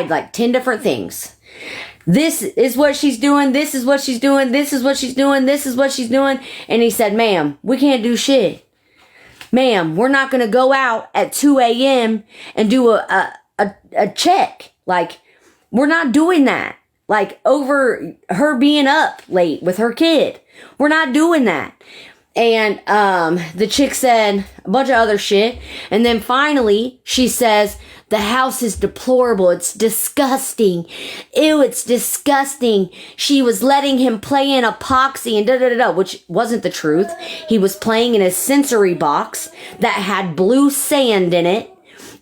like 10 different things. This is what she's doing. This is what she's doing. This is what she's doing. This is what she's doing. And he said, ma'am, we can't do shit. Ma'am, we're not going to go out at 2 a.m. and do a check. Like, we're not doing that. Like, over her being up late with her kid. We're not doing that. And the chick said a bunch of other shit. And then finally, she says, the house is deplorable. It's disgusting. Ew, it's disgusting. She was letting him play in epoxy and da-da-da-da, which wasn't the truth. He was playing in a sensory box that had blue sand in it.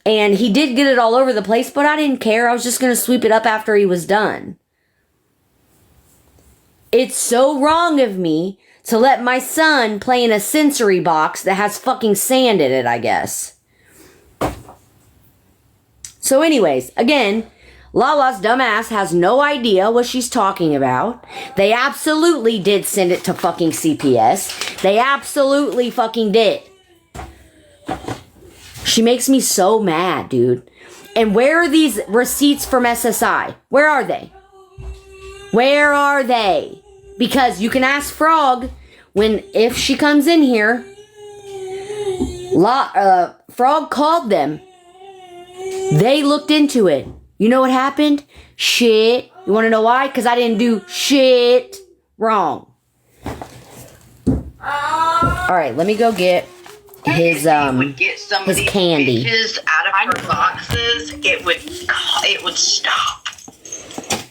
And he did get it all over the place, but I didn't care. I was just going to sweep it up after he was done. It's so wrong of me to let my son play in a sensory box that has fucking sand in it, I guess. So anyways, again, Lala's dumbass has no idea what she's talking about. They absolutely did send it to fucking CPS. They absolutely fucking did. She makes me so mad, dude. And where are these receipts from SSI? Where are they? Where are they? Because you can ask Frog if she comes in here. Frog called them. They looked into it. You know what happened? Shit. You want to know why? Because I didn't do shit wrong. Alright, let me go get his candy. Bitches out of her boxes, it would stop.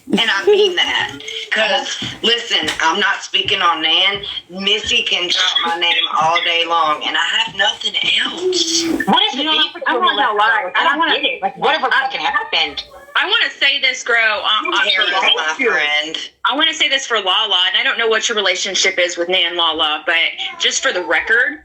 And I mean that. Because, listen, I'm not speaking on Nan. Missy can drop my name all day long, and I have nothing else. What is the beef? I want to know why. I don't get it. Like, whatever fucking happened. I want to say this, girl. My friend. I want to say this for Lala, and I don't know what your relationship is with Nan Lala, but just for the record,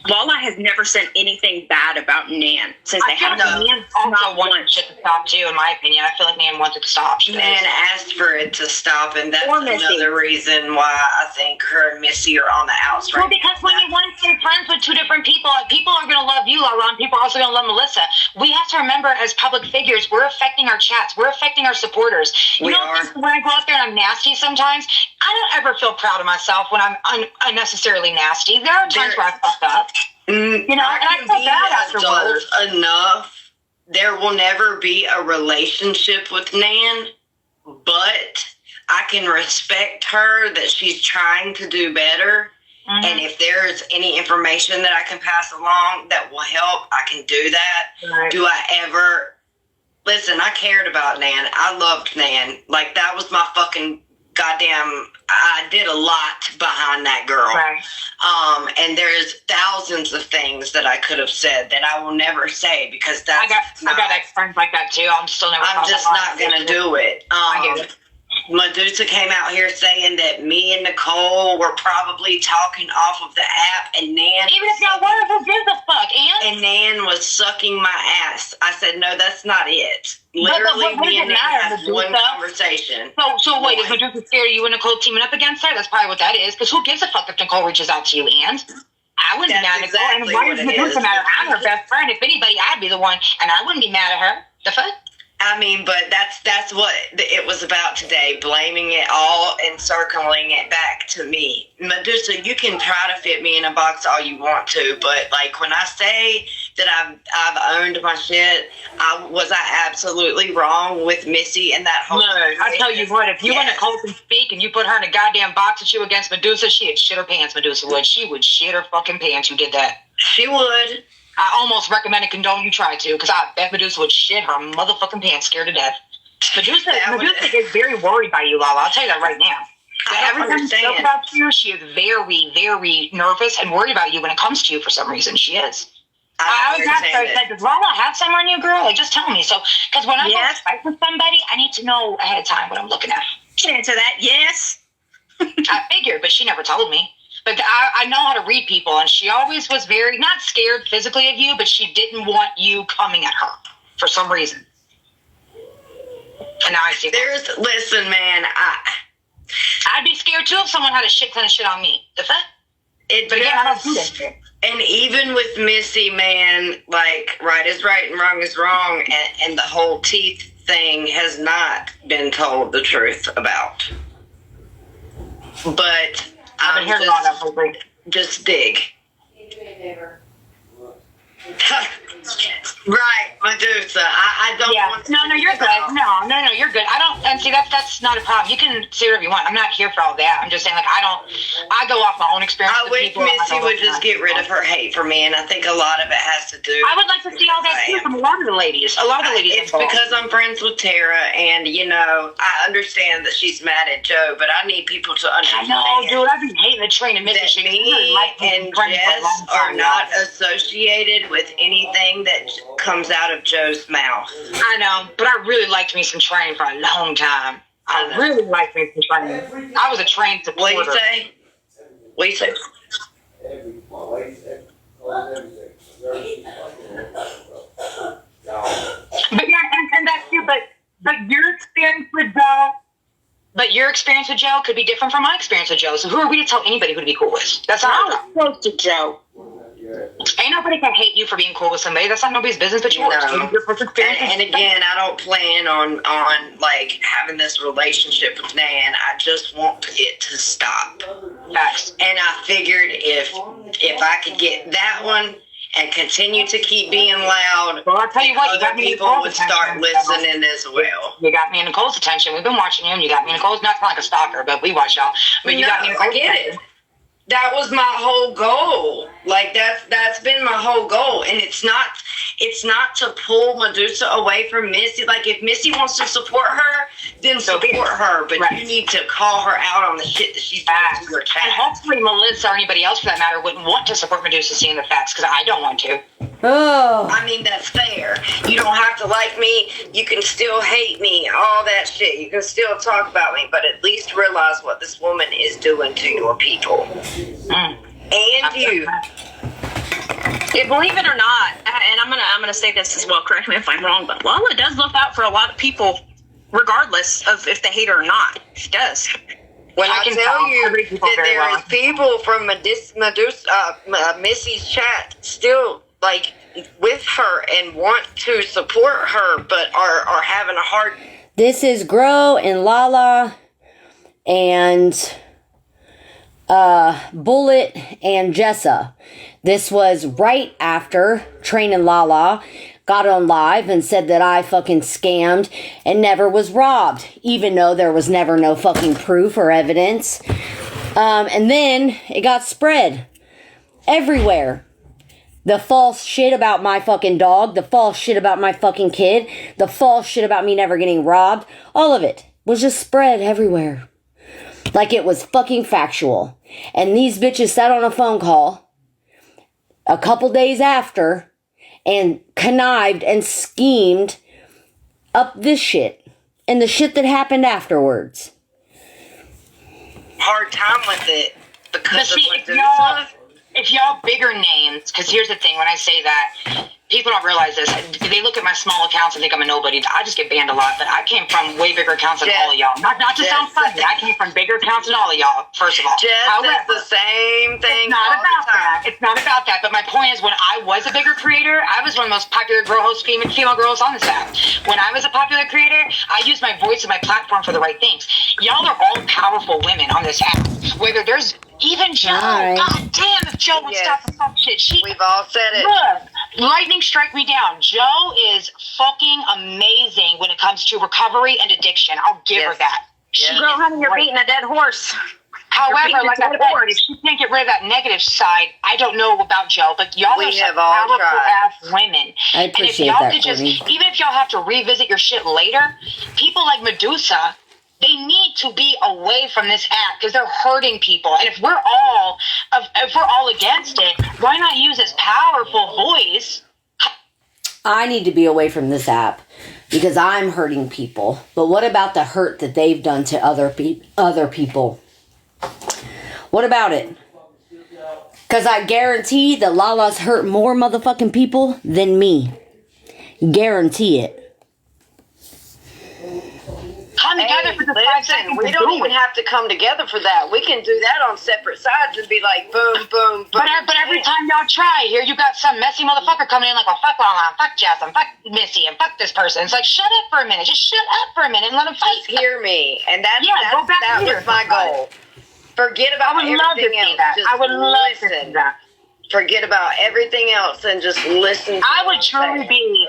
Lala has never said anything bad about Nan since they have Nan also wanted shit to stop too, in my opinion. I feel like Nan wanted to stop. Nan asked for it to stop, and that's another reason why I think her and Missy are on the outs right now. Well, because when you want to be friends with two different people, people are going to love you, Lala, and people are also going to love Melissa. We have to remember, as public figures, we're affecting our chats. We're affecting our supporters. You know, when I go out there and I'm nasty sometimes, I don't ever feel proud of myself when I'm unnecessarily nasty. There are times where I fuck up. You know, I feel bad afterwards. Enough. There will never be a relationship with Nan, but I can respect her that she's trying to do better. Mm-hmm. And if there's any information that I can pass along that will help, I can do that. Right. Do I ever... Listen, I cared about Nan. I loved Nan. Like, that was my fucking goddamn... I did a lot behind that girl. Right. And there's thousands of things that I could have said that I will never say because that's I got ex-friends like that too. I'm just not going to do it. I get it. Medusa came out here saying that me and Nicole were probably talking off of the app, and Nan... Even if y'all were, who gives a fuck, and Nan was sucking my ass. I said, no, that's not it. Literally, me and Nan had one conversation. So wait, is Medusa scared of you and Nicole teaming up against her? That's probably what that is, because who gives a fuck if Nicole reaches out to you, and... I wouldn't be mad at Nicole, and why is Medusa mad at her? I'm her best friend. If anybody, I'd be the one, and I wouldn't be mad at her. The fuck? I mean, but that's what it was about today, blaming it all and circling it back to me. Medusa, you can try to fit me in a box all you want to, but like when I say that I've owned my shit, was I absolutely wrong with Missy and that whole situation? I tell you what, if you and Nicole can speak and you put her in a goddamn box and you against Medusa, she'd shit her pants, Medusa would. She would shit her fucking pants, you did that. She would. I almost recommend and condone you try to, because I bet Medusa would shit her motherfucking pants scared to death. Medusa is very worried by you, Lala. I'll tell you that right now. Every time you talk about you, she is very, very nervous and worried about you when it comes to you for some reason. She is. I always ask her, does Lala have someone on you, girl? Like, just tell me. So, because when I'm going to fight with somebody, I need to know ahead of time what I'm looking at. She didn't answer that, yes. I figured, but she never told me. But I know how to read people, and she always was very, not scared physically of you, but she didn't want you coming at her for some reason. And now I see listen, man, I'd be scared too if someone had a shit ton of shit on me. The fuck? But again, I don't do that shit. And even with Missy, man, like, right is right and wrong is wrong, and the whole teeth thing has not been told the truth about. But I've been hearing about that lately. Just dig. Right, Medusa. I don't want to. No, you're good. No, you're good. I don't, and see, that's not a problem. You can say whatever you want. I'm not here for all that. I'm just saying, like, I go off my own experience. I wish Missy would just get rid of her hate for me, and I think a lot of it has to do. I would like to see all that too from a lot of the ladies. It's because I'm friends with Tara, and, you know, I understand that she's mad at Joe, but I need people to understand. I know, dude. I've been hating the train in Michigan. Me and Jess are not associated with anything that comes out of Joe's mouth. I know, but I really liked me some Train for a long time. I really liked me some Train. I was a Train supporter. What do you say? What do you say? But yeah, and that's you. But your experience with Joe. But your experience with Joe could be different from my experience with Joe. So who are we to tell anybody who to be cool with? That's not close to Joe. Ain't nobody can hate you for being cool with somebody. That's not nobody's business but yours. And again, I don't plan on like having this relationship with Nan. I just want it to stop. Facts. And I figured if I could get that one and continue to keep being loud, well, I'll tell you what, you got me people would start listening as well. You got me in Nicole's attention. We've been watching you, and you got me in Nicole's. Not like a stalker, but we watch y'all. But you got me in Nicole's attention. That was my whole goal. Like that's been my whole goal, and it's not to pull Medusa away from Missy. Like if Missy wants to support her, then support her. But you need to call her out on the shit that she's doing to her chat. And hopefully Melissa or anybody else for that matter wouldn't want to support Medusa seeing the facts because I don't want to. Oh. I mean, that's fair. You don't have to like me. You can still hate me. All that shit. You can still talk about me, but at least realize what this woman is doing to your people. And you. Yeah, believe it or not, and I'm gonna say this as well. Correct me if I'm wrong, but Lala does look out for a lot of people, regardless of if they hate her or not. She does. When I tell you that there is people from Missy's chat still like with her and want to support her, but are having a hard. This is Grow and Lala and Bullet and Jessa. This was right after Train and Lala got on live and said that I fucking scammed and never was robbed, even though there was never no fucking proof or evidence. And then it got spread everywhere. The false shit about my fucking dog, the false shit about my fucking kid, the false shit about me never getting robbed, all of it was just spread everywhere. Like it was fucking factual. And these bitches sat on a phone call a couple days after and connived and schemed up this shit and the shit that happened afterwards. Hard time with it because of Medusa. If y'all bigger names, because here's the thing, when I say that, people don't realize this. They look at my small accounts and think I'm a nobody. I just get banned a lot, but I came from way bigger accounts than all of y'all. Not to sound funny, I came from bigger accounts than all of y'all, first of all. However, it's the same thing. It's not about that. It's not about that. But my point is, when I was a bigger creator, I was one of the most popular girl hosts, female girls on this app. When I was a popular creator, I used my voice and my platform for the right things. Y'all are all powerful women on this app. Whether there's even Joe, God damn, if Joe would stop the fuck shit. We've all said it. Look, lightning strike me down. Joe is fucking amazing when it comes to recovery and addiction. I'll give her that. Girl, honey, you're beating a dead horse. However, like I said, if she can't get rid of that negative side, I don't know about Joe, but y'all are some powerful ass women. I appreciate that, even if y'all have to revisit your shit later, people like Medusa, they need to be away from this app because they're hurting people. And if we're all against it, why not use this powerful voice? I need to be away from this app because I'm hurting people. But what about the hurt that they've done to other people? What about it? Because I guarantee that Lala's hurt more motherfucking people than me. Guarantee it. 100%. come together for the 5 seconds. We don't even have to come together for that. We can do that on separate sides and be like, boom, boom, boom. But every time y'all try, here you got some messy motherfucker coming in like, well, fuck Lala, fuck Jess, and fuck Missy, and fuck this person. It's like, shut up for a minute. Just shut up for a minute and let them fight. Just hear me. And that was my goal. Forget about everything else. I would love to see that. Forget about everything else and just listen to I would truly be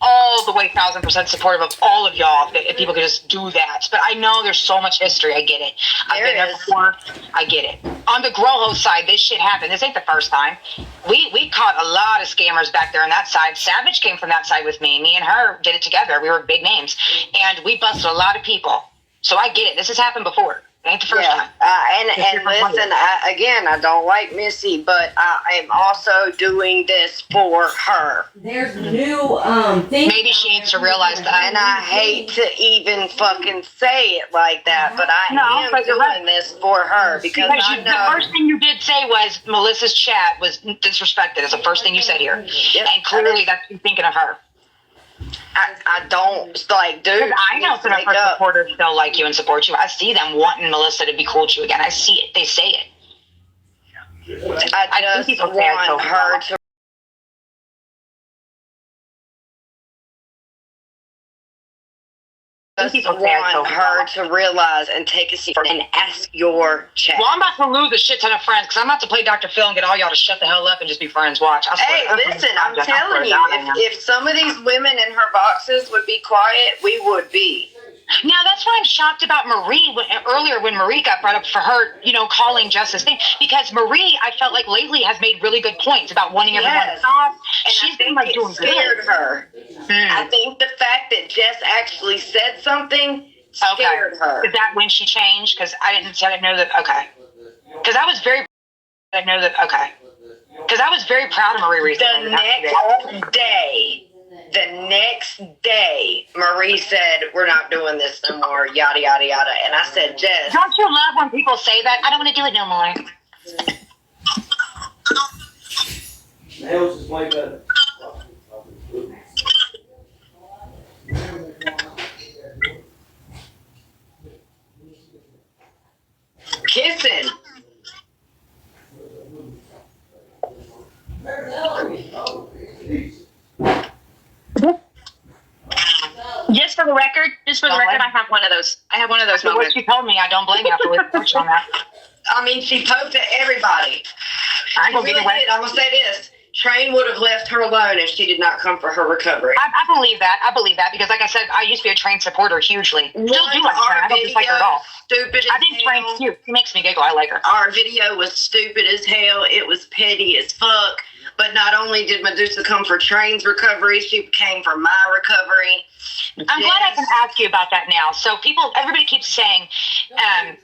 all the way 1,000% supportive of all of y'all if people could just do that. But I know there's so much history. I get it. I've been there before. I get it. On the Groho side, this shit happened. This ain't the first time. We caught a lot of scammers back there on that side. Savage came from that side with me. Me and her did it together. We were big names. And we busted a lot of people. So I get it. This has happened before. Ain't the first time. And listen, I don't like Missy, but I am also doing this for her. There's new things. Maybe she needs to realize that. And I hate to even fucking say it like that, but I am doing this for her because I know. The first thing you did say was Melissa's chat was disrespected. It's the first thing you said here. Yep, and clearly that's you thinking of her. I don't, like, dude. I know some of her supporters still like you and support you. I see them wanting Melissa to be cool to you again. I see it. They say it. I just want her to. Want her to realize and take a seat and ask your chat. Well, I'm about to lose a shit ton of friends because I'm about to play Dr. Phil and get all y'all to shut the hell up and just be friends. Watch. Hey, listen, I'm telling you, if some of these women in her boxes would be quiet, we would be. Now, that's why I'm shocked about Marie earlier when Marie got brought up for her, calling Justice thing. Because Marie, I felt like lately has made really good points about wanting everyone to stop. And she's been like doing scared her. I think the fact that Jess actually said something scared her. Is that when she changed? Because I didn't know that. Okay. Because I was very. I know that. Okay. Because I was very proud of Marie recently. The next day, Marie said, we're not doing this no more, yada, yada, yada. And I said, Jess. Don't you love when people say that? I don't want to do it no more. Nails is way better. Kissing. Just for the record, I have one of those. I have one of those moments. What she told me, I don't blame you. I have to push on that. I mean, she poked at everybody. I'm going to say this. Train would have left her alone if she did not come for her recovery. I believe that. Because like I said, I used to be a Train supporter hugely. Still do like Train. I don't dislike her at all. Stupid I think Train's cute. She makes me giggle. I like her. Our video was stupid as hell. It was petty as fuck. But not only did Medusa come for Train's recovery, she came for my recovery. I'm glad I can ask you about that now. So everybody keeps saying,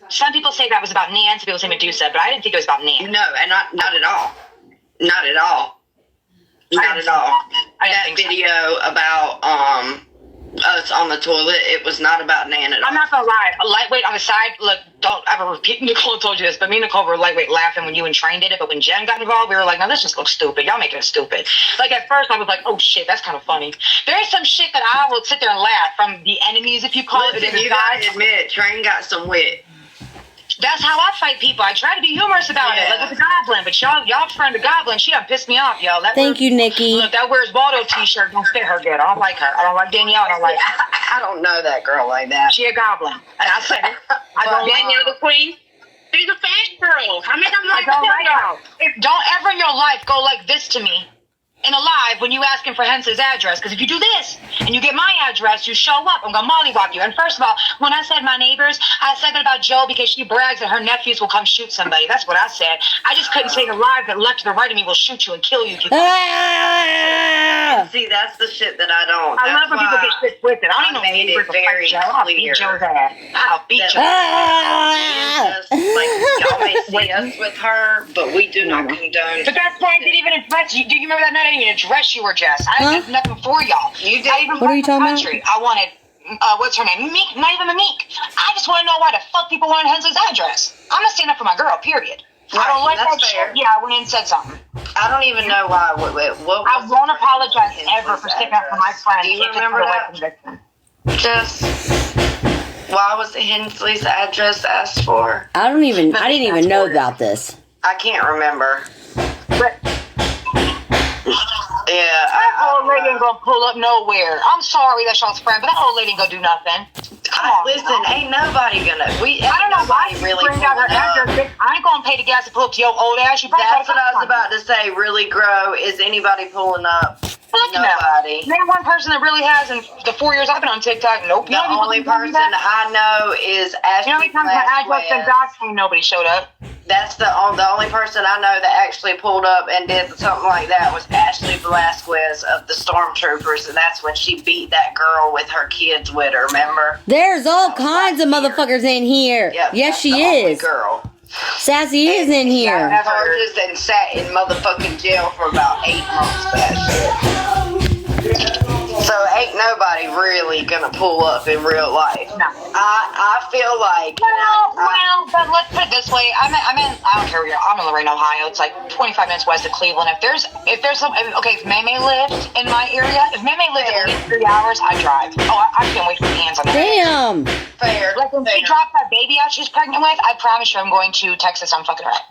some people say that was about Nan, some people say Medusa, but I didn't think it was about Nan. No, and not at all. Not at all. Not at all. That video about us on the toilet, it was not about Nan at all. I'm not gonna lie. A lightweight on the side, look, don't ever repeat. Nicole told you this, but me and Nicole were lightweight laughing when you and Train did it, but when Jen got involved, we were like, no, this just looks stupid. Y'all making it stupid. Like at first I was like, oh shit, that's kind of funny. There is some shit that I will sit there and laugh from the enemies, if you call it. You gotta admit, Train got some wit. That's how I fight people. I try to be humorous about it, like with the Goblin. But y'all friend the Goblin, she done pissed me off, y'all. Thank you, Nikki. Look, that wears Waldo t-shirt don't fit her good. I don't like her. I don't like Danielle. I don't like her. I don't know that girl like that. She a Goblin, and I said it. I don't Danielle the Queen. She's a fast girl. I mean, I'm like, I don't like her. Don't ever in your life go like this to me. In a live when you asking for Hence's address, because if you do this and you get my address, you show up, I'm gonna mollywop you. And first of all, when I said my neighbors, I said that about Joe because she brags that her nephews will come shoot somebody. That's what I said. I just couldn't say the live that left to the right of me will shoot you and kill you. See, that's the shit that I don't. I love when people get shit with it. I don't even know very Joe. I'll beat Joe's ass. I'll beat Joe. Like, y'all may see us with her, but we do not condone. But that's why I didn't even address you. Do you remember that night? I didn't even address you or Jess. I did nothing for y'all. You did. What are you talking about? I wanted, what's her name? Meek, not even Meek. I just want to know why the fuck people wanted Hensley's address. I'm going to stand up for my girl, period. Right, I don't like that shit. Yeah, I went in and said something. I don't even know why. What I won't apologize ever for sticking up for my friends. Do you remember that? Just, Why was the Hensley's address asked for? I didn't even know about this. I can't remember. But Yeah, that old lady ain't gonna pull up nowhere. I'm sorry that's y'all's friend, but that old lady ain't gonna do nothing. Listen, ain't nobody gonna. I don't know why she really bring out her address. I ain't gonna pay the gas to pull up to your old ass. That's what I was about to say. Really, grow. Is anybody pulling up? Nobody. Name one person that really has in the 4 years I've been on TikTok. Nope. The only person I know is Ashley. You know how many times my address been doxed and nobody showed up? That's the only person I know that actually pulled up and did something like that was Ashley Velasquez of the Stormtroopers, and that's when she beat that girl with her kids with her. Remember? There's all kinds of motherfuckers in here. Yep, yes, she only is. Girl. Sassy is in here. Charges and sat in motherfucking jail for about 8 months for that shit. So ain't nobody really gonna pull up in real life. No. I feel like. Well, but let's put it this way. I don't care where you're. I'm in Lorain, Ohio. It's like 25 minutes west of Cleveland. If May lived in my area, if May lived at least 3 hours, I drive. Oh, I can't wait for the hands on that. Damn. Fair. Like when she dropped that baby out she's pregnant with, I promise you I'm going to Texas on fucking right.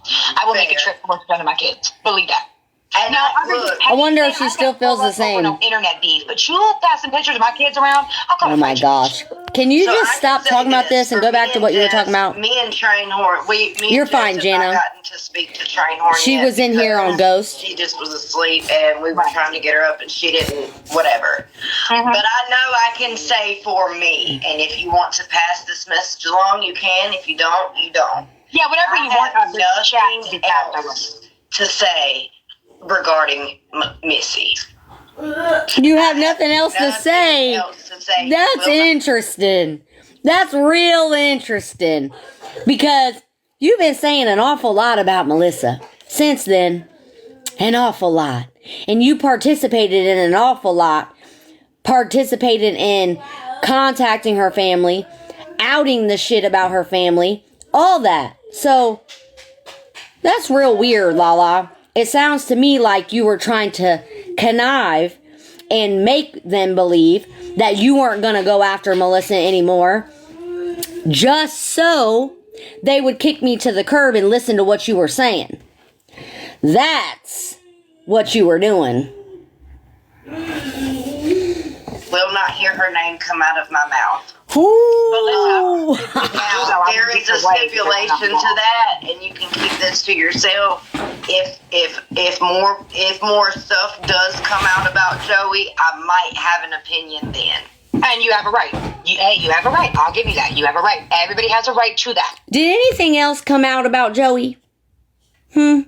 I will make a trip to one of my kids. Believe that. And now, I wonder if she still feels the same. No internet beef, but you passing pictures of my kids around. Oh my gosh! Can you just stop talking about this and go back to what you were talking about? Me and Trainhorn, You're fine, Jana. I gotten to speak to Trainhorn. She was in here on Ghost. She just was asleep, and we were trying to get her up, and she didn't. Whatever. Mm-hmm. But I know I can say for me, and if you want to pass this message along, you can. If you don't, you don't. Yeah, whatever you want. Nothing else to say regarding Missy. You have nothing else to say. That's interesting. That's real interesting. Because you've been saying an awful lot about Melissa since then. An awful lot. And you participated in an awful lot. Participated in contacting her family, outing the shit about her family, all that. So, that's real weird, Lala. It sounds to me like you were trying to connive and make them believe that you weren't going to go after Melissa anymore, just so they would kick me to the curb and listen to what you were saying. That's what you were doing. Will not hear her name come out of my mouth. Ooh. Now, there is a stipulation to that, and you can keep this to yourself. If more stuff does come out about Joey, I might have an opinion then. And you have a right. You have a right. I'll give you that. You have a right. Everybody has a right to that. Did anything else come out about Joey? Because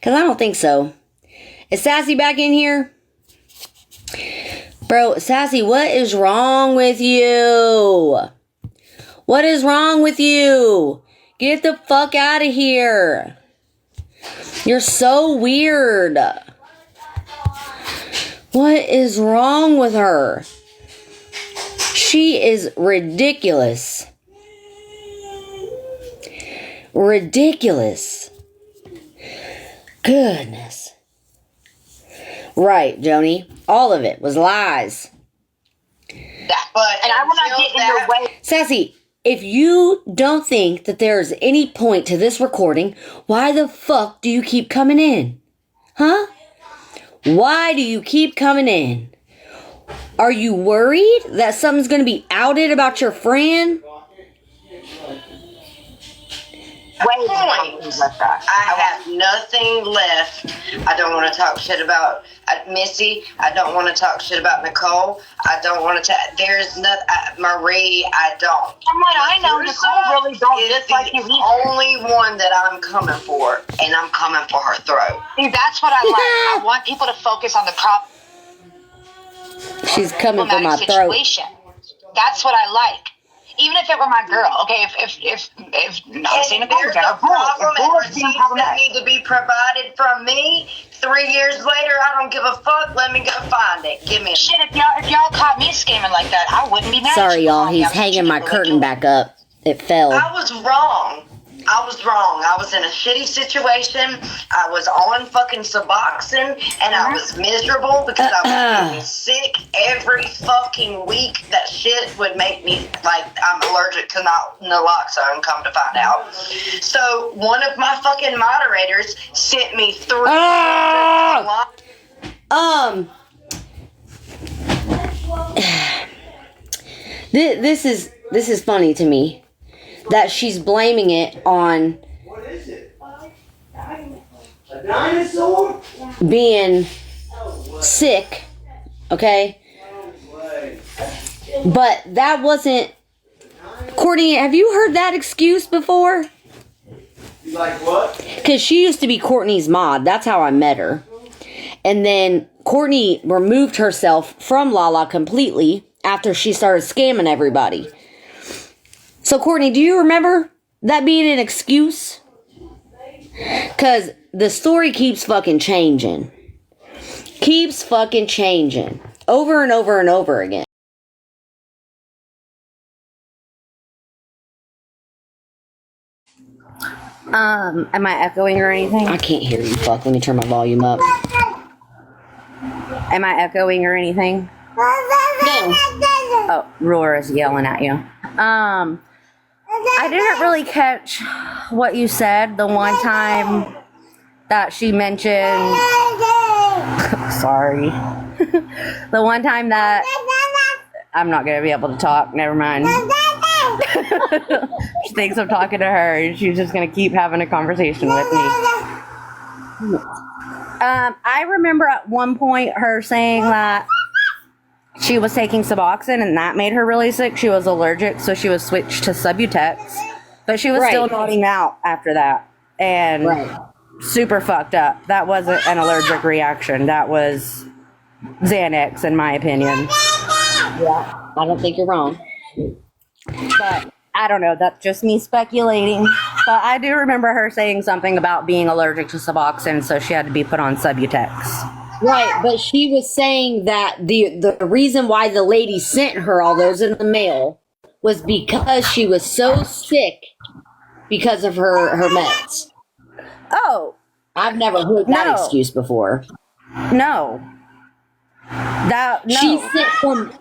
I don't think so. Is Sassy back in here? Bro, Sassy, what is wrong with you? What is wrong with you? Get the fuck out of here. You're so weird. What is wrong with her? She is ridiculous. Ridiculous. Goodness. Right, Joni. All of it was lies. And I will not get in your way. Sassy, if you don't think that there's any point to this recording, why the fuck do you keep coming in? Huh? Why do you keep coming in? Are you worried that something's going to be outed about your friend? I have nothing left. I don't want to talk shit about Missy. I don't want to talk shit about Nicole. I don't want to. There's nothing. Marie. I don't. From what I know, Nicole really don't dislike you either. Only one that I'm coming for, and I'm coming for her throat. See, that's what I like. I want people to focus on the problem. She's coming for my throat. That's what I like. Even if it were my girl, okay. If not saying a there's a problem and receipts that need to be provided from me, 3 years later, I don't give a fuck. Let me go find it. Give me a shit. If y'all caught me scamming like that, I wouldn't be mad. Sorry, y'all. He's hanging my curtain back up. It fell. I was wrong. I was wrong. I was in a shitty situation. I was on fucking Suboxone, and I was miserable because I was getting sick every fucking week. That shit would make me, like, I'm allergic to naloxone, come to find out. So, one of my fucking moderators sent me 3 This is funny to me that she's blaming it on What is it? A dinosaur? being sick, okay? But that wasn't... Courtney, have you heard that excuse before? You like what? Because she used to be Courtney's mod. That's how I met her. And then Courtney removed herself from Lala completely after she started scamming everybody. So, Courtney, do you remember that being an excuse? Because the story keeps fucking changing. Keeps fucking changing. Over and over and over again. Am I echoing or anything? I can't hear you, fuck. Let me turn my volume up. Am I echoing or anything? No. Oh, Roar is yelling at you. I didn't really catch what you said the one time that she mentioned. Sorry. The one time that I'm not going to be able to talk. Never mind. She thinks I'm talking to her and she's just going to keep having a conversation with me. I remember at one point her saying that she was taking Suboxone and that made her really sick. She was allergic, so she was switched to Subutex. But she was still nodding out after that. And super fucked up. That wasn't an allergic reaction. That was Xanax, in my opinion. Yeah, I don't think you're wrong. But I don't know. That's just me speculating. But I do remember her saying something about being allergic to Suboxone, so she had to be put on Subutex. Right, but she was saying that the reason why the lady sent her all those in the mail was because she was so sick because of her meds. Oh. I've never heard that excuse before. No. She sent from...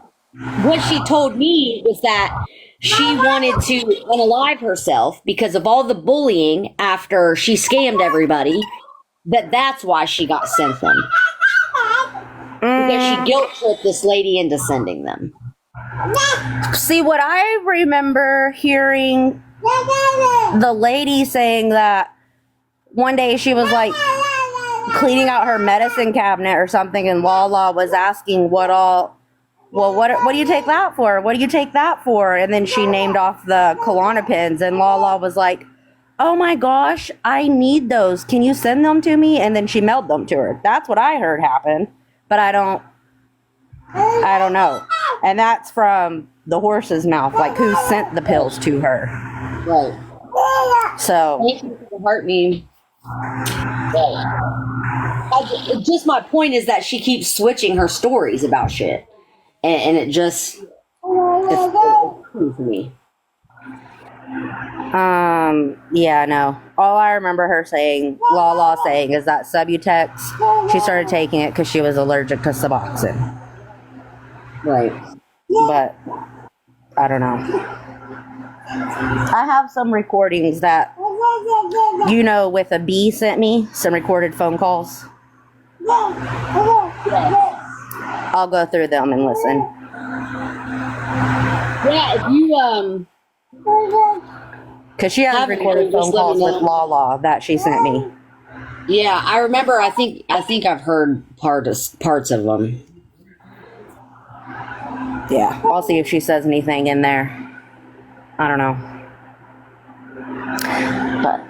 What she told me was that she wanted to unalive herself because of all the bullying after she scammed everybody. That's why she got sent them. Because she guilt-tripped this lady into sending them. See, what I remember hearing the lady saying that one day she was like cleaning out her medicine cabinet or something, and Lala was asking what do you take that for? What do you take that for? And then she named off the Klonopins, and Lala was like, oh my gosh, I need those. Can you send them to me? And then she mailed them to her. That's what I heard happen. But I don't know. And that's from the horse's mouth. Like, who sent the pills to her? Right. So. Thank you for the heart meme. Just my point is that she keeps switching her stories about shit. And it just... It's cool for me. Yeah, no. All I remember her saying, Lala saying, is that Subutex, she started taking it because she was allergic to Suboxone. Right. But, I don't know. I have some recordings that, with a B sent me, some recorded phone calls. I'll go through them and listen. Yeah, if you, because she has recorded phone calls with Lala that she sent me. Yeah, I remember. I think I've heard parts of them. Yeah, I'll see if she says anything in there. I don't know. But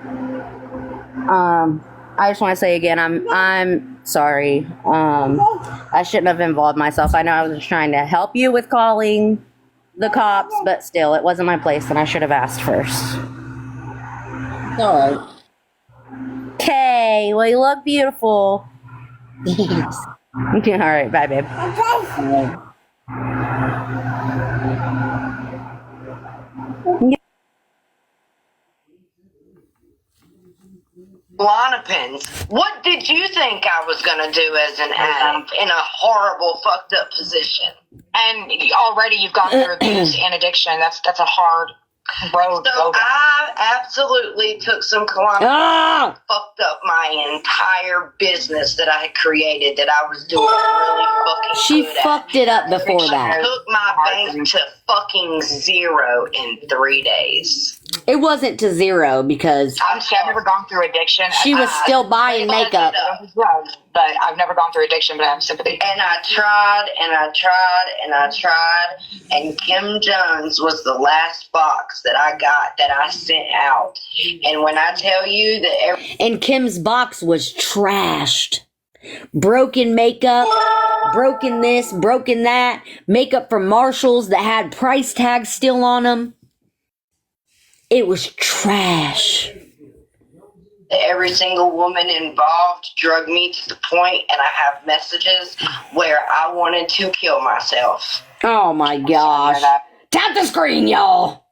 I just want to say again, I'm sorry. I shouldn't have involved myself. I know I was just trying to help you with calling the cops, but still, it wasn't my place, and I should have asked first. All right. Okay, well, you look beautiful. Thanks. Okay, all right, bye, babe. Klonopins. What did you think I was going to do as an addict in a horrible, fucked up position? And already you've gone through abuse and addiction. That's a hard road. So I absolutely took some Klonopins, fucked up my entire business that I had created that I was doing really fucking She good fucked at. it up before that. Took my bank to fucking 0 in 3 days. It wasn't to 0 because I've never gone through addiction. she was still buying makeup. But I've never gone through addiction, but I have sympathy. And I tried, and I tried, and I tried, and Kim Jones was the last box that I got that I sent out. And when I tell you that and Kim's box was trashed. Broken makeup, broken this, broken that, makeup from Marshalls that had price tags still on them. It was trash. every single woman involved drugged me to the point, and I have messages where I wanted to kill myself. Oh my gosh. Tap the screen, y'all.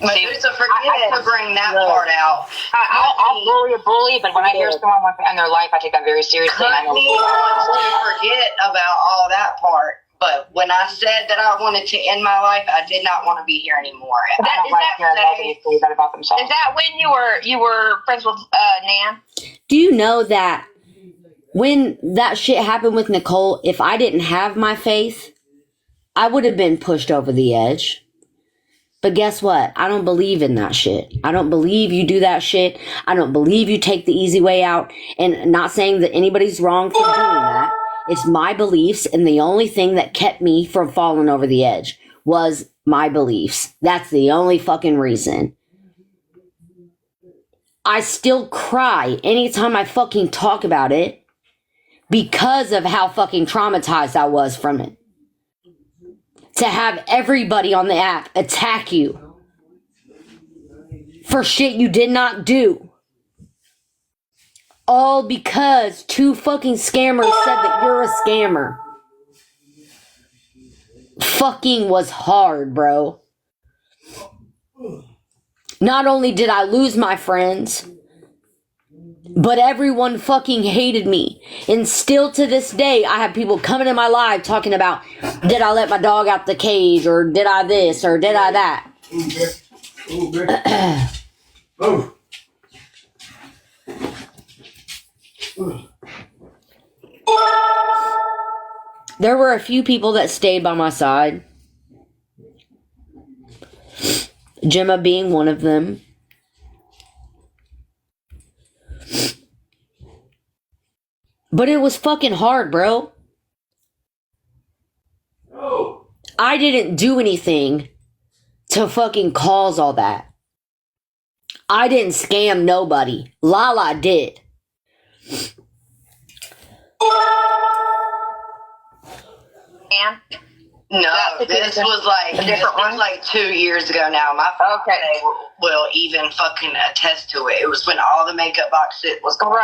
Medusa, forget to bring that part out. I'll bully a bully, but when I hear someone and their life, I take that very seriously. I know. Forget about all that part. But when I said that I wanted to end my life, I did not want to be here anymore. I don't like hearing nobody say that about themselves. Is that when you were friends with Nan? Do you know that when that shit happened with Nicole, if I didn't have my faith, I would have been pushed over the edge. But guess what? I don't believe in that shit. I don't believe you do that shit. I don't believe you take the easy way out. And not saying that anybody's wrong for doing that. It's my beliefs, and the only thing that kept me from falling over the edge was my beliefs. That's the only fucking reason. I still cry anytime I fucking talk about it because of how fucking traumatized I was from it. To have everybody on the app attack you for shit you did not do. All because 2 fucking scammers said that you're a scammer. Fucking was hard, bro. Not only did I lose my friends, but everyone fucking hated me. And still to this day, I have people coming in my live talking about, did I let my dog out the cage? Or did I this? Or did I that? Oh. There were a few people that stayed by my side. Gemma being one of them. But it was fucking hard, bro. Oh. I didn't do anything to fucking cause all that. I didn't scam nobody. Lala did. Nan? No, this was like 2 years ago now. My fiance will even fucking attest to it. It was when all the makeup box shit was going on.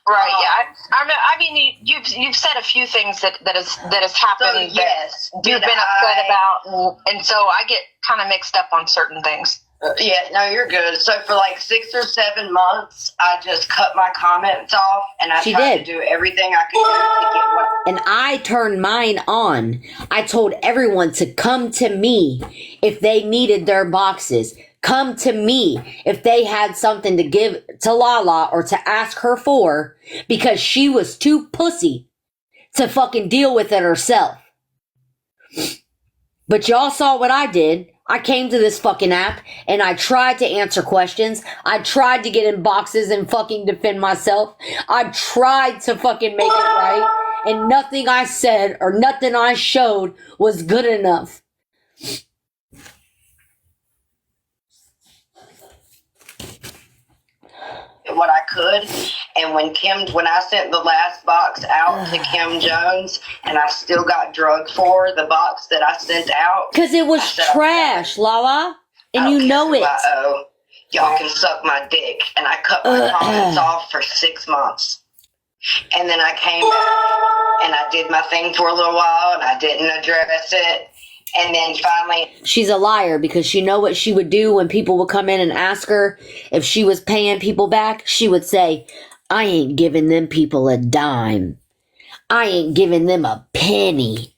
Right. Yeah. I mean, you've said a few things that has happened. So, yes, that you've been upset about, and so I get kind of mixed up on certain things. Yeah, no, you're good. So for like 6 or 7 months, I just cut my comments off, and I tried to do everything I could do to get what. And I turned mine on. I told everyone to come to me if they needed their boxes. Come to me if they had something to give to Lala or to ask her for, because she was too pussy to fucking deal with it herself. But y'all saw what I did. I came to this fucking app and I tried to answer questions. I tried to get in boxes and fucking defend myself. I tried to fucking make it right. And nothing I said or nothing I showed was good enough. What I could, and when I sent the last box out to Kim Jones, and I still got drugged for the box that I sent out, because it was trash, Lala, and you know it. Y'all can suck my dick, and I cut my comments off for 6 months, and then I came back and I did my thing for a little while, and I didn't address it, And then finally, she's a liar because she know what she would do when people would come in and ask her if she was paying people back. She would say, I ain't giving them people a dime. I ain't giving them a penny.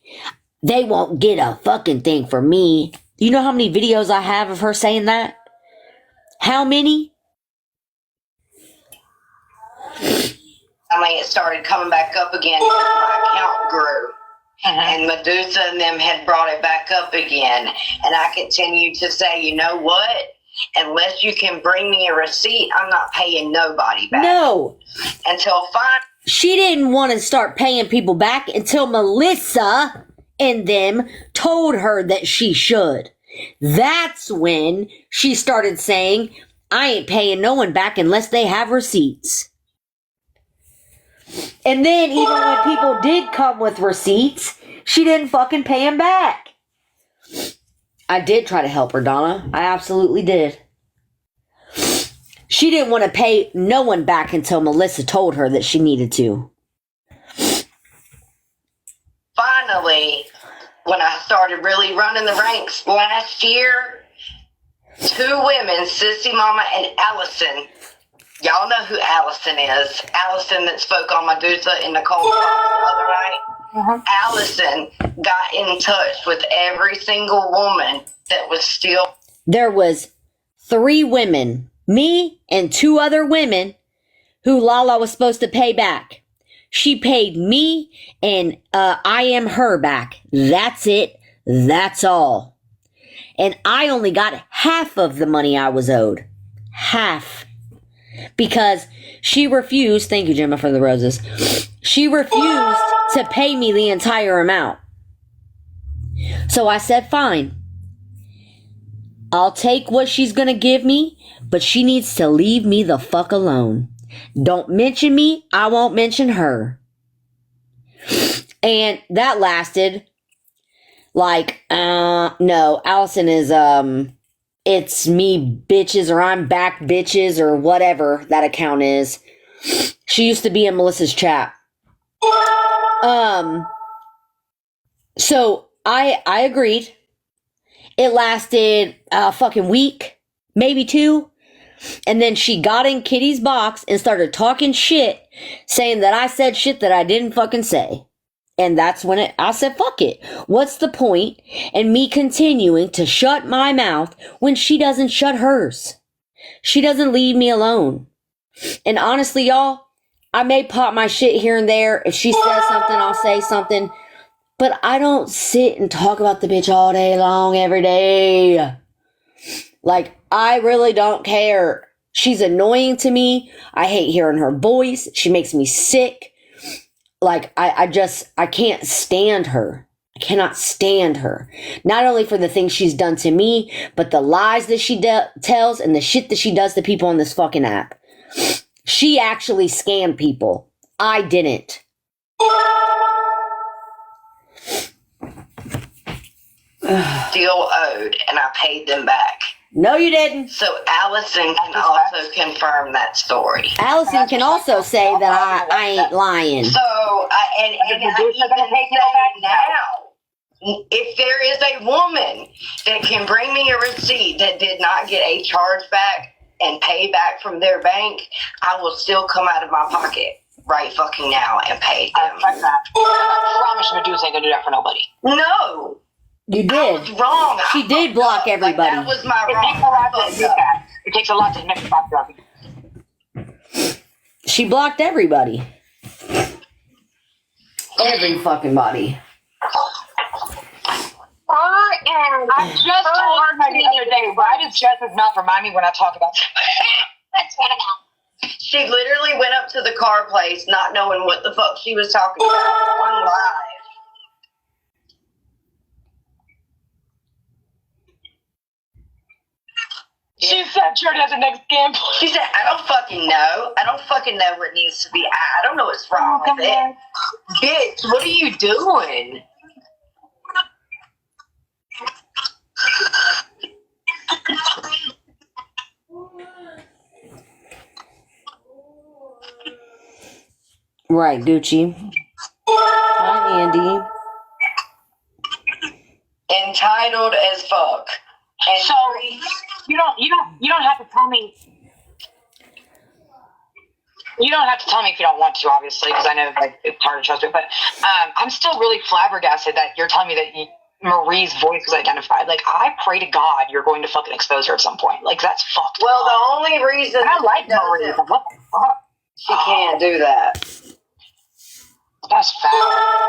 They won't get a fucking thing for me. You know how many videos I have of her saying that? How many? finally it started coming back up again because my account grew. And Medusa and them had brought it back up again. And I continued to say, you know what? Unless you can bring me a receipt, I'm not paying nobody back. No. Until finally. She didn't want to start paying people back until Melissa and them told her that she should. That's when she started saying, I ain't paying no one back unless they have receipts. And then even when people did come with receipts, she didn't fucking pay them back. I did try to help her, Donna. I absolutely did. She didn't want to pay no one back until Melissa told her that she needed to. Finally, when I started really running the ranks last year, 2 women, Sissy Mama and Allison. Y'all know who Allison is. Allison that spoke on Medusa in the cold the other night. Allison got in touch with every single woman that was still. There was 3 women, me and 2 other women, who Lala was supposed to pay back. She paid me and I am her back. That's it. That's all. And I only got half of the money I was owed. Half. Because she refused, thank you, Gemma, for the roses. She refused to pay me the entire amount. So I said, fine. I'll take what she's going to give me, but she needs to leave me the fuck alone. Don't mention me, I won't mention her. And that lasted like, no, Allison is, it's me bitches or I'm back bitches or whatever that account is. She used to be in Melissa's chat. So I agreed. It lasted a fucking week, maybe 2. And then she got in Kitty's box and started talking shit, saying that I said shit that I didn't fucking say. And that's when I said, fuck it. What's the point in me continuing to shut my mouth when she doesn't shut hers? She doesn't leave me alone. And honestly, y'all, I may pop my shit here and there. If she says something, I'll say something. But I don't sit and talk about the bitch all day long, every day. Like, I really don't care. She's annoying to me. I hate hearing her voice. She makes me sick. Like, I can't stand her. I cannot stand her. Not only for the things she's done to me, but the lies that she tells and the shit that she does to people on this fucking app. She actually scammed people. I didn't. Still owed, and I paid them back. No, you didn't. So Allison can also confirm that story. Allison can also say that I ain't lying. So, and I even say now, if there is a woman that can bring me a receipt that did not get a chargeback and pay back from their bank, I will still come out of my pocket right fucking now and pay them. I promise Medusa ain't gonna do that for nobody. No. You did. I was wrong. She did block everybody. Like, that was my It wrong. takes a lot to admit that. It takes a lot to admit that. She blocked everybody. Every fucking body. I just told her the other day, why does Jess's mouth remind me when I talk about She literally went up to the car place not knowing what the fuck she was talking about on live. She said Jordan has a next game. She said, I don't fucking know. I don't fucking know what needs to be. I don't know what's wrong with it. Bitch, what are you doing? Right, Gucci. Hi, Andy. In entitled as fuck. And so you don't have to tell me. You don't have to tell me if you don't want to, obviously, because I know like it's hard to trust it. But I'm still really flabbergasted that you're telling me that Marie's voice was identified. Like, I pray to God you're going to fucking expose her at some point. Like, that's fucked. Well, the only reason I like Marie, but what the fuck? She can't do that. That's fat.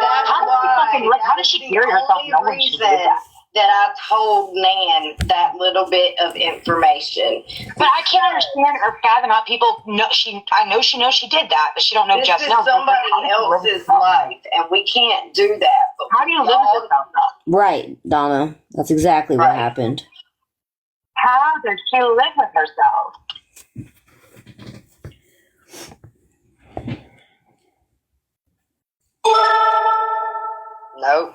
That's How does she carry herself knowing she did that? That I told Nan that little bit of information. But I can't understand or fathom how people know I know she knows she did that, but she don't know this just is now. somebody else's life, and we can't do that. But how do you live with yourself, though? Right, Donna. That's exactly what happened. How does she live with herself? Nope.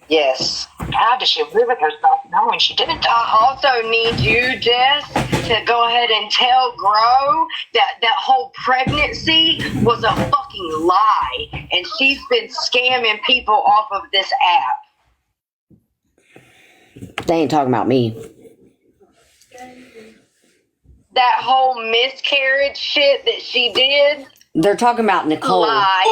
Yes. How does she live with herself knowing she didn't? I also need you, Jess, to go ahead and tell Gro that whole pregnancy was a fucking lie, and she's been scamming people off of this app. They ain't talking about me. That whole miscarriage shit that she did. They're talking about Nicole. Lie.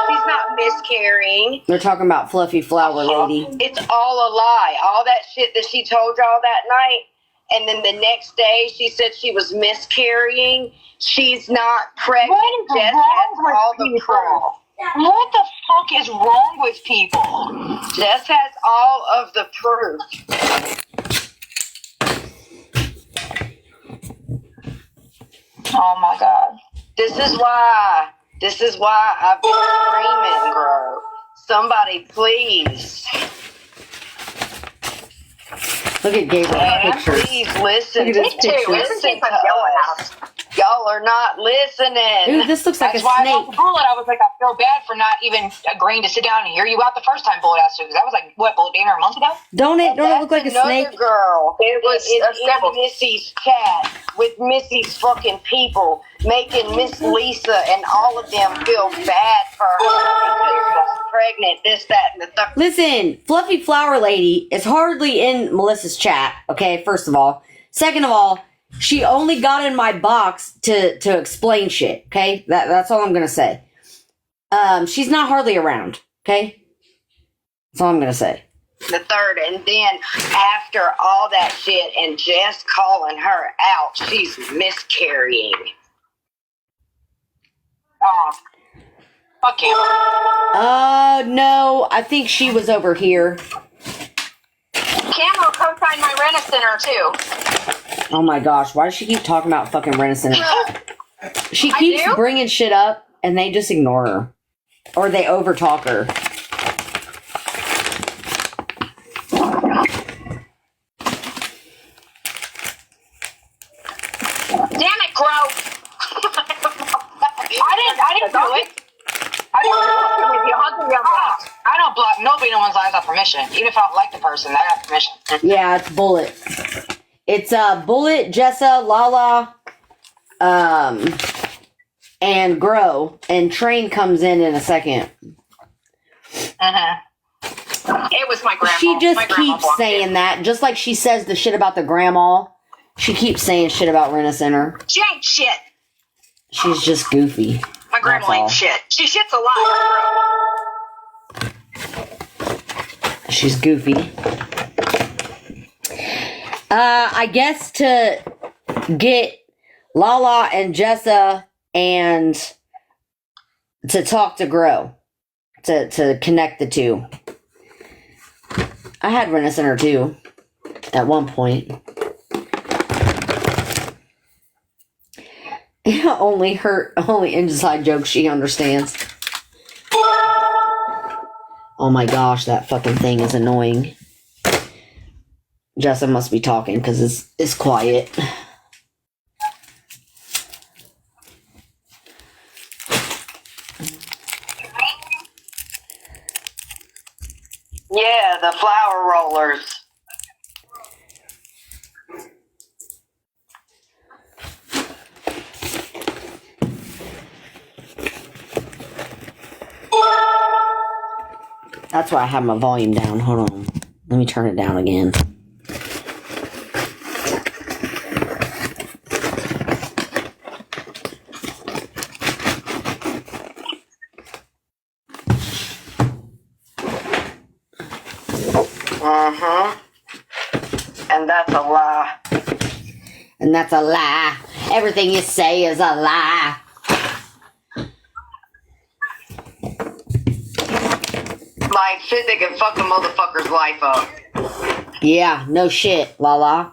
She's not miscarrying. They're talking about Fluffy Flower Lady. It's all a lie. All that shit that she told y'all that night, and then the next day she said she was miscarrying. She's not pregnant. What is wrong with all the people? proof. What the fuck is wrong with people? Jess has all of the proof. Oh my God. This is why I've been screaming, Gro. Somebody please. Look at Gabriel's pictures. Please listen. Look at his pictures. Listen to us. Y'all are not listening. Dude, this looks like That's a why snake. I told Bullet, I was like, I feel bad for not even agreeing to sit down and hear you out the first time Bullet asked you, because that was like, what, Bullet dinner a month ago? Don't it look like a snake? Another girl. It was in several. Missy's chat with Missy's fucking people, making Miss Lisa and all of them feel bad for her because she's pregnant, this, that, and the third. Listen, Fluffy Flower Lady is hardly in Melissa's chat, okay, first of all. Second of all, she only got in my box to explain shit, okay? That's all I'm gonna say. She's not hardly around, okay? That's all I'm gonna say. The third, and then after all that shit and Jess calling her out, she's miscarrying. Oh, fuck you. No, I think she was over here. Camo co-signed my Rent-A-Center too. Oh my gosh, why does she keep talking about fucking Rent-A-Center? She I keeps do? bringing shit up, and they just ignore her. Or they overtalk her. Damn it, Gro. I didn't do it. I didn't do it. I don't block nobody in one's lives without permission. Even if I don't like the person, I have permission. Yeah, it's Bullet. It's Bullet, Jessa, Lala, and Grow, and Train comes in a second. It was my grandma. She just My grandma keeps blocked saying it. that, just like she says the shit about the grandma. She keeps saying shit about Rent-A-Center. She ain't shit. She's just goofy. My grandma That's all. ain't shit. She shits a lot. She's goofy. I guess to get Lala and Jessa and to talk to Grow. To connect the two. I had Rent-A-Center too. At one point. only inside jokes she understands. Oh my gosh, that fucking thing is annoying. Jessa must be talking because it's quiet. Yeah, the flower rollers. That's why I have my volume down. Hold on. Let me turn it down again. And that's a lie. And that's a lie. Everything you say is a lie. Like shit that can fuck a motherfucker's life up. Yeah, no shit, Lala.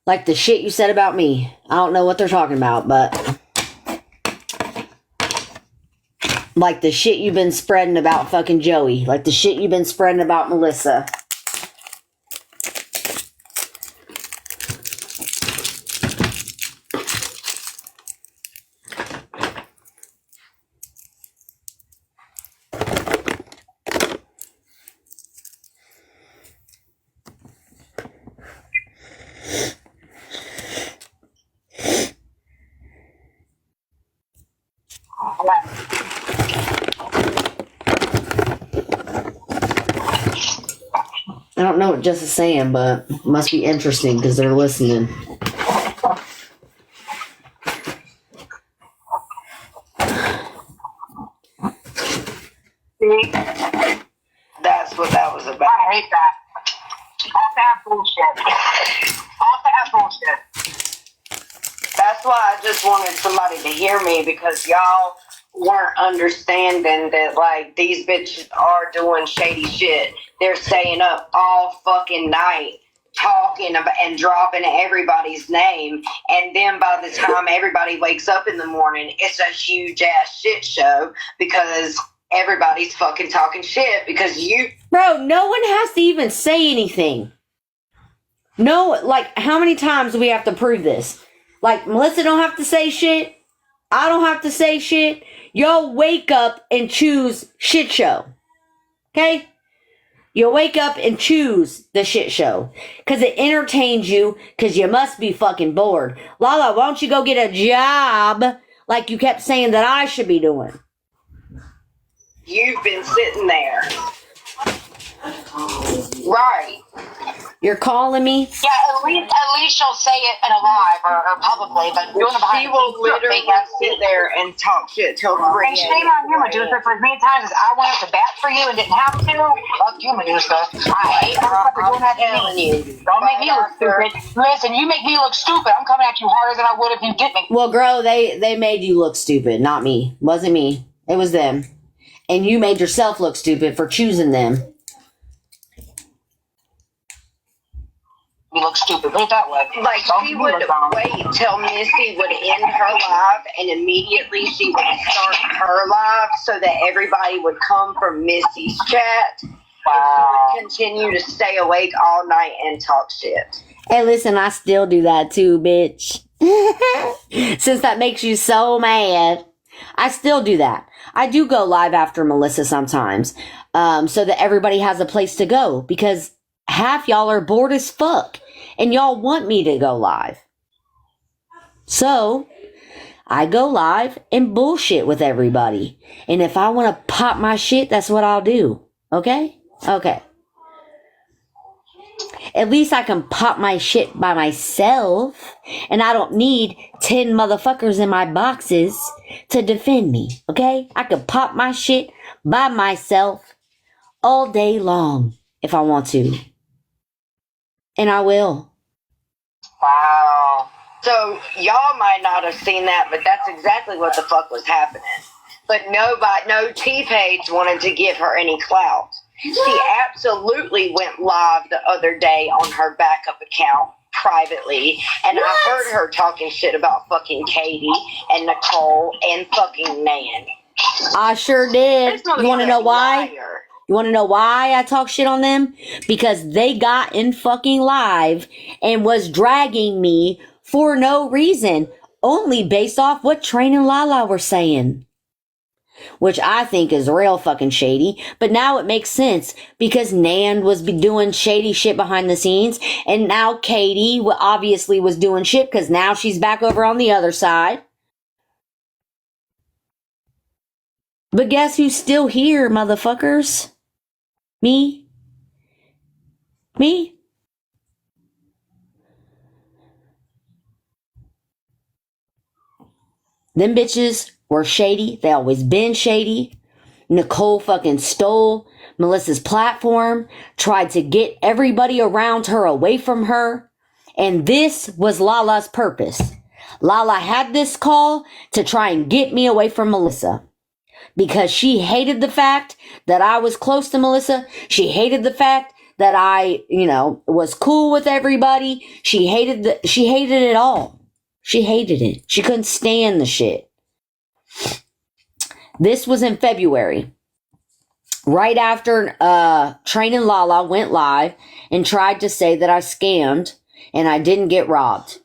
Like the shit you said about me. I don't know what they're talking about, but like the shit you've been spreading about fucking Joey. Like the shit you've been spreading about Melissa. I don't know what Jess is saying, but it must be interesting because they're listening. See? That's what that was about. I hate that. Off that bullshit. Off that bullshit. That's why I just wanted somebody to hear me, because y'all weren't understanding that, like, these bitches are doing shady shit. They're staying up all fucking night talking about and dropping everybody's name, and then by the time everybody wakes up in the morning, it's a huge ass shit show because everybody's fucking talking shit because you... Bro, no one has to even say anything. No, like, how many times do we have to prove this? Like, Melissa don't have to say shit. I don't have to say shit. Y'all wake up and choose shit show. Okay? You wake up and choose the shit show. Because it entertains you. Because you must be fucking bored. Lala, why don't you go get a job like you kept saying that I should be doing? You've been sitting there. Right. You're calling me? Yeah, at least she'll say it in a live or publicly, but doing it behind She will literally sit there and talk shit till 3 And shame on you, Medusa, for as many times as I wanted to bat for you and didn't have to. Fuck you, Medusa. I hate motherfuckers doing that to me. Don't make me look stupid. Listen, you make me look stupid. I'm coming at you harder than I would if you didn't. Well, girl, they made you look stupid, not me. Wasn't me. It was them. And you made yourself look stupid for choosing them. You look stupid. Put it that way. Like, she would wait till Missy would end her live, and immediately she would start her live so that everybody would come from Missy's chat. Wow. And she would continue to stay awake all night and talk shit. Hey, listen, I still do that too, bitch. Since that makes you so mad, I still do that. I do go live after Melissa sometimes, so that everybody has a place to go, because half y'all are bored as fuck and y'all want me to go live. So I go live and bullshit with everybody. And if I want to pop my shit, that's what I'll do. Okay? Okay. At least I can pop my shit by myself, and I don't need 10 motherfuckers in my boxes to defend me. Okay? I can pop my shit by myself all day long if I want to. And I will. Wow. So y'all might not have seen that, but that's exactly what the fuck was happening. But no T-Page wanted to give her any clout. She absolutely went live the other day on her backup account privately, and what? I heard her talking shit about fucking Katie and Nicole and fucking Nan. I sure did. You want to know why? Liar. You want to know why I talk shit on them? Because they got in fucking live and was dragging me for no reason, only based off what Train and Lala were saying. Which I think is real fucking shady, but now it makes sense because Nan was doing shady shit behind the scenes, and now Katie obviously was doing shit because now she's back over on the other side. But guess who's still here, motherfuckers? Me? Them bitches were shady. They always been shady. Nicole fucking stole Melissa's platform, tried to get everybody around her away from her. And this was Lala's purpose. Lala had this call to try and get me away from Melissa. Because she hated the fact that I was close to Melissa. She hated the fact that I, was cool with everybody. She hated it all. She hated it. She couldn't stand the shit. This was in February. Right after Training Lala went live and tried to say that I scammed and I didn't get robbed.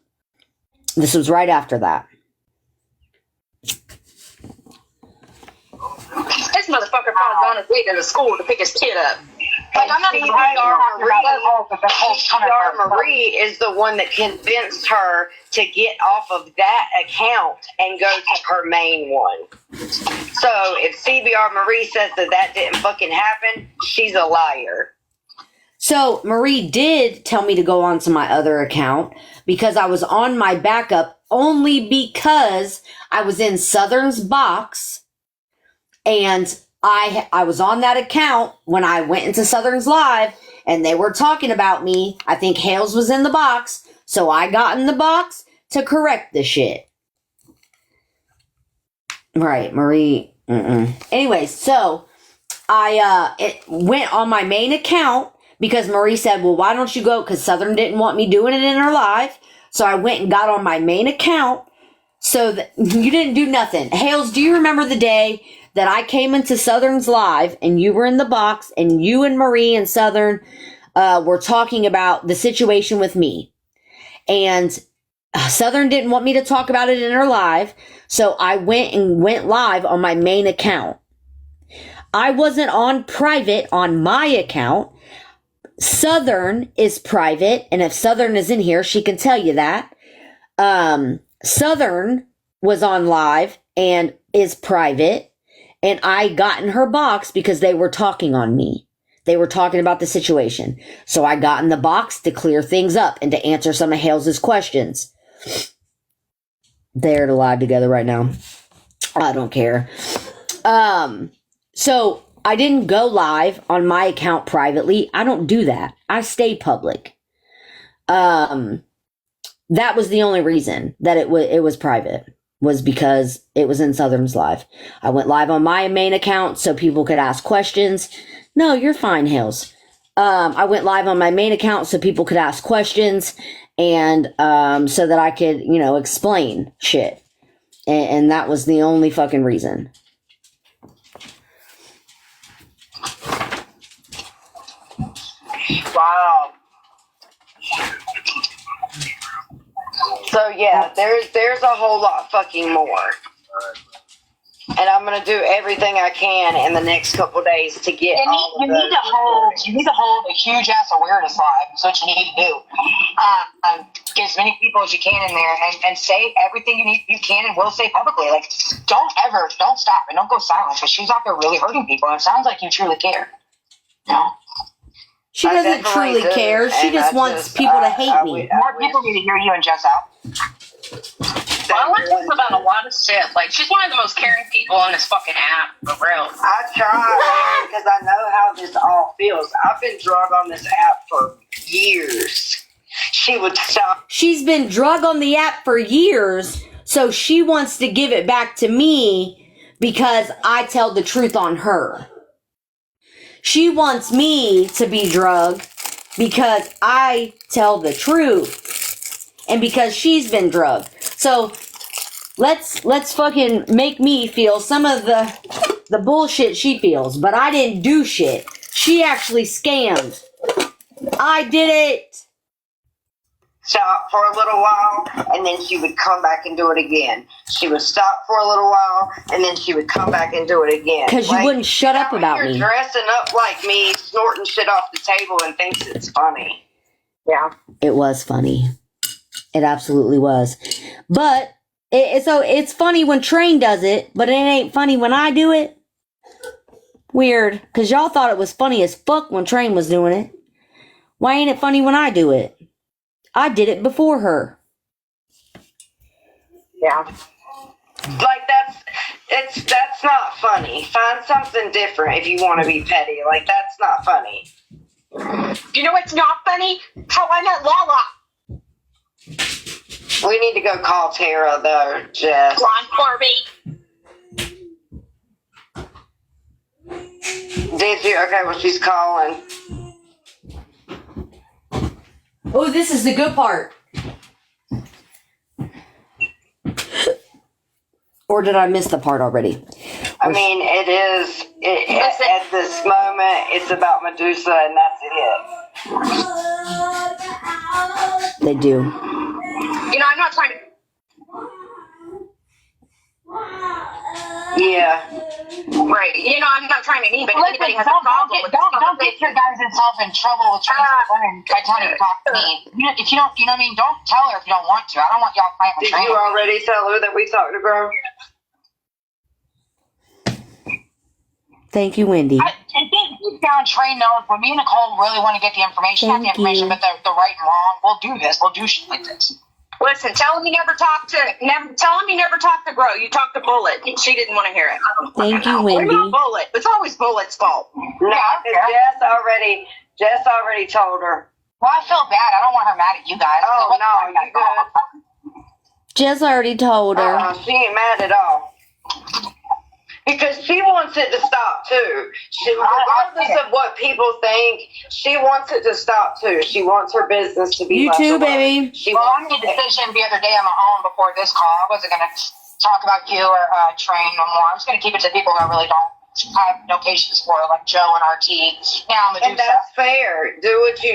This was right after that. This motherfucker probably on his way to the school to pick his kid up. Like, I'm not even CR Marie is the one that convinced her to get off of that account and go to her main one. So if CBR Marie says that didn't fucking happen, she's a liar. So Marie did tell me to go on to my other account because I was on my backup only because I was in Southern's box and I was on that account when I went into Southern's live and they were talking about me. I think Hales was in the box. So I got in the box to correct the shit. Right, Marie. Anyways, so I went on my main account because Marie said, well, why don't you go? Because Southern didn't want me doing it in her live. So I went and got on my main account so that you didn't do nothing. Hales, do you remember the day that I came into Southern's live and you were in the box and you and Marie and Southern were talking about the situation with me? And Southern didn't want me to talk about it in her live. So I went live on my main account. I wasn't on private on my account. Southern is private. And if Southern is in here, she can tell you that. Southern was on live and is private. And I got in her box because they were talking on me. They were talking about the situation. So I got in the box to clear things up and to answer some of Hales' questions. They're live together right now. I don't care. So I didn't go live on my account privately. I don't do that. I stay public. That was the only reason that it was private. Was because it was in Southern's live. I went live on my main account so people could ask questions. No, you're fine, Hales. I went live on my main account so people could ask questions and so that I could, explain shit. And that was the only fucking reason. Wow. So yeah, there's a whole lot fucking more. And I'm gonna do everything I can in the next couple days to get you need to hold a huge ass awareness live. That's what you need to do. Get as many people as you can in there and say everything you can and will say publicly. Like, don't stop and don't go silent, because she's out there really hurting people and it sounds like you truly care. No? She doesn't truly care. She just wants people to hate me. More people need to hear you and Jess out. Lala talks about a lot of shit. Like, she's one of the most caring people on this fucking app, for real. I try, because I know how this all feels. I've been drug on this app for years. She would stop. She's been drug on the app for years, so she wants to give it back to me because I tell the truth on her. She wants me to be drugged because I tell the truth and because she's been drugged. So let's fucking make me feel some of the bullshit she feels, but I didn't do shit. She actually scammed. I did it. Stop for a little while, and then she would come back and do it again. She would stop for a little while, and then she would come back and do it again. Because you wouldn't shut up about me. You're dressing up like me, snorting shit off the table, and thinks it's funny. Yeah. It was funny. It absolutely was. But, it's funny when Train does it, but it ain't funny when I do it. Weird, because y'all thought it was funny as fuck when Train was doing it. Why ain't it funny when I do it? I did it before her. Yeah. Like, that's not funny. Find something different if you want to be petty. Like, that's not funny. You know what's not funny? How I met Lala. We need to go call Tara, though, Jess. Come on, Corby. Did you? Okay, well, she's calling. Oh, this is the good part. Or did I miss the part already? I mean, it is. At this moment, it's about Medusa, and that's it. They do. You know, I'm not trying to. Yeah. Right. You know, I'm not trying to anybody. Anybody has a problem with don't get your guys yourself in trouble with trying to learn by telling you to talk to me. If you don't, you know what I mean? Don't tell her if you don't want to. I don't want y'all fighting with Did you already tell her that we talked to her? Thank you, Wendy. I think deep down Trey knows when me and Nicole really want to get the information, not the information, but the right and wrong. We'll do this. We'll do shit like this. Listen, tell him you never talked to Bro. You talked to Bullet. She didn't want to hear it. Thank you, What Wendy. about Bullet? It's always Bullet's fault. No, Jess already told her. Well, I feel bad. I don't want her mad at you guys. Oh, no, you good. Jess already told her. She ain't mad at all. Because she wants it to stop, too. Regardless of what people think, she wants it to stop, too. She wants her business to be You left too, alone. baby. I made a decision the other day on my own before this call. I wasn't going to talk about you or Train no more. I'm just going to keep it to people who I really don't have no patience for, like Joe and RT. Now, Medusa. And that's fair. Do what you